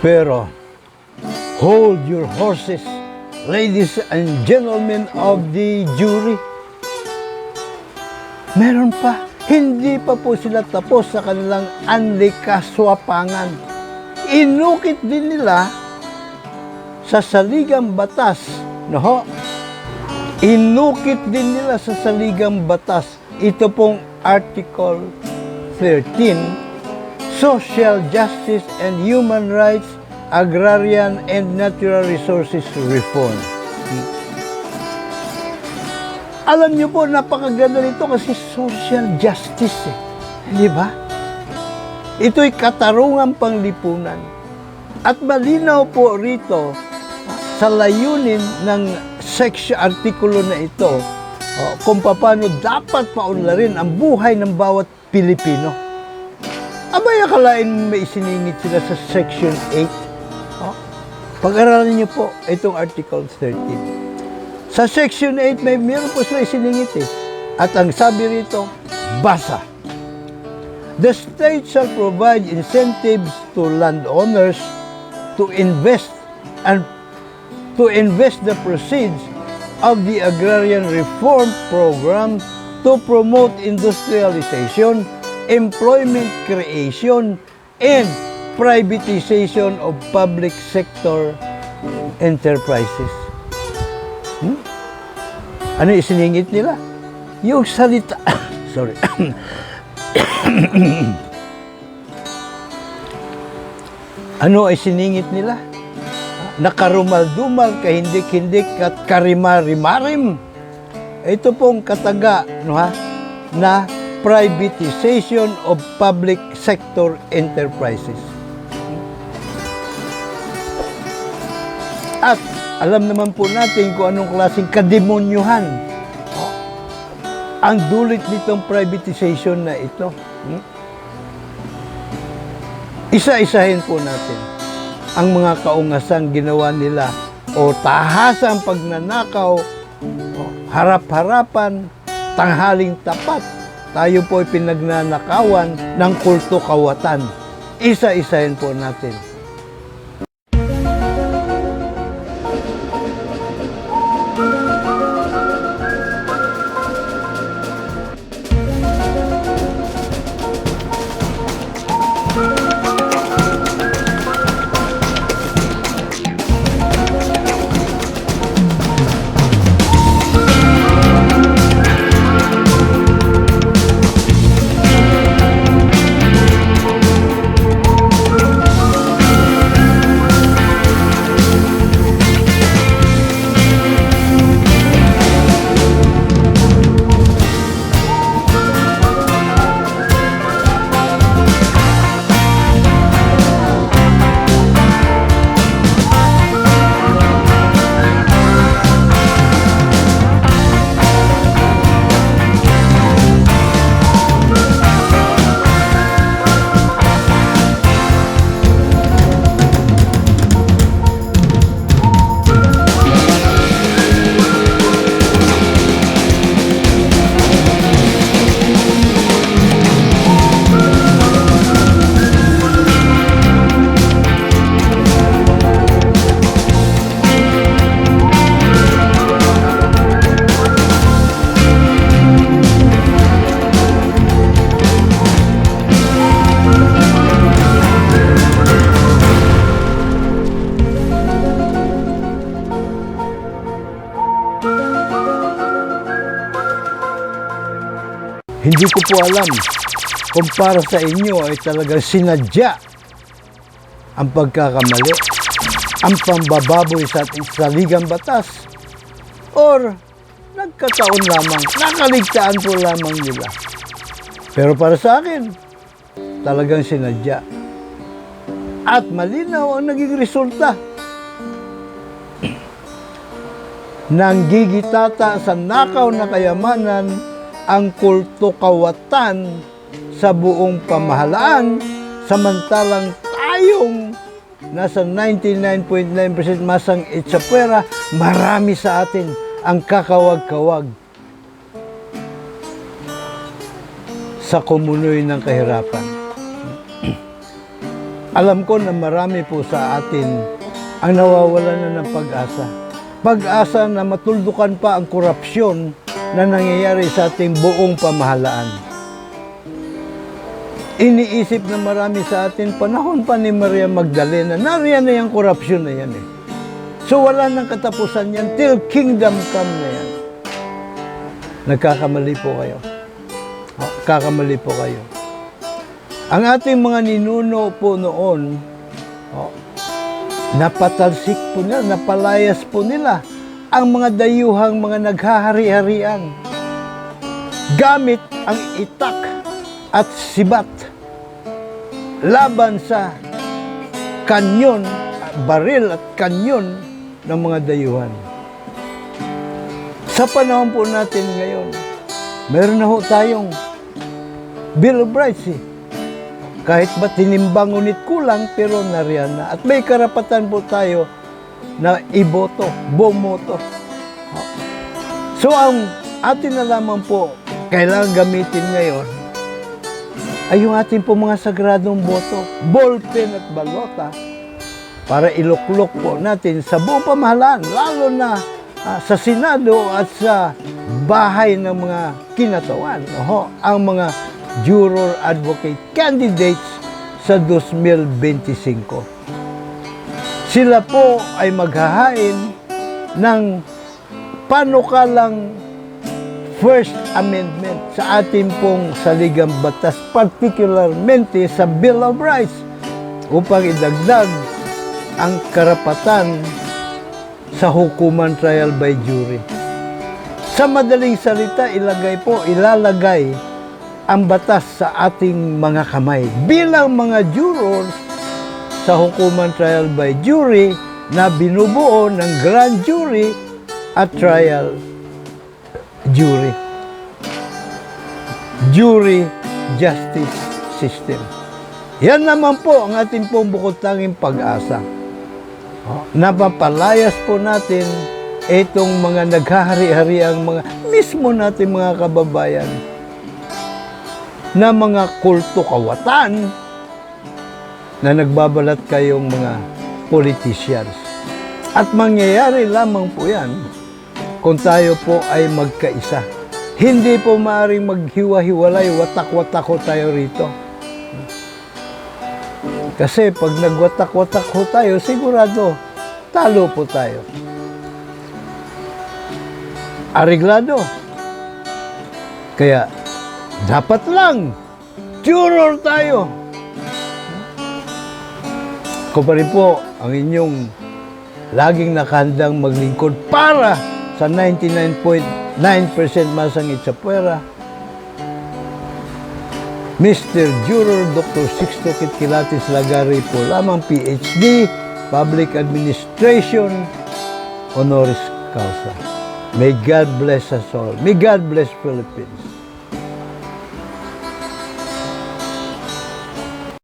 Pero, hold your horses, ladies and gentlemen of the jury. Meron pa, hindi pa po sila tapos sa kanilang anlikaswapangan. Inukit din nila sa saligang batas, no? Inukit din nila sa saligang batas. Ito pong Article 13, Social Justice and Human Rights, Agrarian and Natural Resources Reform. Alam niyo po, napakaganda nito kasi social justice, di ba? Ito'y katarungang panglipunan. At malinaw po rito sa layunin ng artikulo na ito kung paano dapat paunlarin ang buhay ng bawat Pilipino. Abay, akalain may isiningit sila sa Section 8. Pag-aralan niyo po itong Article 13. Sa Section 8, meron po sila isiningit At ang sabi rito, basa. The state shall provide incentives to landowners to invest the proceeds of the agrarian reform program to promote industrialization, employment creation, and privatization of public sector enterprises. Ano isiningit nila? Yung salita, sorry. Ano ay siningit nila? Nakarumal-dumal, kahindik-hindik at karimarimarim. Ito pong kataga na privatization of public sector enterprises. At alam naman po natin kung anong klaseng kademonyuhan ang dulot nitong privatization na ito. Isa-isahin po natin ang mga kaungasang ginawa nila o tahasang pagnanakaw, harap-harapan, tanghaling tapat. Tayo po ay pinagnanakawan ng kulto kawatan. Isa-isahin po natin. Hindi ko po alam kung para sa inyo ay talagang sinadya ang pagkakamali, ang pambababoy sa ating saligang batas, or nagkataon lamang, nakaligtaan po lamang nila. Pero para sa akin, talagang sinadya. At malinaw ang naging resulta. Nanggigitata sa nakaw na kayamanan ang kulto kawatan sa buong pamahalaan, samantalang tayong nasa 99.9% masang itsapwera, marami sa atin ang kakawag-kawag sa kumunoy ng kahirapan. Alam ko na marami po sa atin ang nawawalan na ng pag-asa. Pag-asa na matuldukan pa ang korupsyon na nangyayari sa ating buong pamahalaan. Iniisip na marami sa atin, panahon pa ni Maria Magdalena, nariyan na yung korupsyon na yan eh. So wala nang katapusan yan till kingdom come na yan. Nagkakamali po kayo. Kakamali po kayo. Ang ating mga ninuno po noon, napatalsik po nila, napalayas po nila ang mga dayuhang mga naghahari-harian. Gamit ang itak at sibat laban sa kanyon, baril at kanyon ng mga dayuhan. Sa panahon po natin ngayon, meron na ho tayong Bill of Rights eh. Kahit ba tinimbang ngunit kulang, pero nariyan na. At may karapatan po tayo na iboto, bumoto. So ang atin na lamang po kailangan gamitin ngayon ay yung ating po mga sagradong boto, ballpen at balota, para iluklok po natin sa buong pamahalaan, lalo na sa Senado at sa bahay ng mga kinatawan, ang mga juror advocate candidates sa 2025. Sila po ay maghahain ng panukalang First Amendment sa ating pong saligang batas, particularmente sa Bill of Rights, upang idagdag ang karapatan sa hukuman trial by jury. Sa madaling salita, ilalagay ang batas sa ating mga kamay bilang mga jurors sa hukuman trial by jury na binubuo ng grand jury at trial jury. Jury justice system. Yan naman po ang ating pong bukod tanging pag-asa. Napapalayas po natin itong mga naghahari-hariang mga mismo natin mga kababayan na mga kulto kawatan na nagbabalat kayong mga politicians. At mangyayari lamang po yan kung tayo po ay magkaisa. Hindi po maaaring maghiwa-hiwalay, watak-watak ho tayo rito. Kasi pag nagwatak-watak ho tayo, sigurado, talo po tayo. Ariglado. Kaya, dapat lang, juror tayo. Ko pa rin po ang inyong laging nakahandang maglingkod para sa 99.9% masangit sa puwera, Mr. Juror Dr. Sixto Kitkilatis Lagari po lamang, PhD, Public Administration, Honoris Causa. May God bless us all. May God bless Philippines.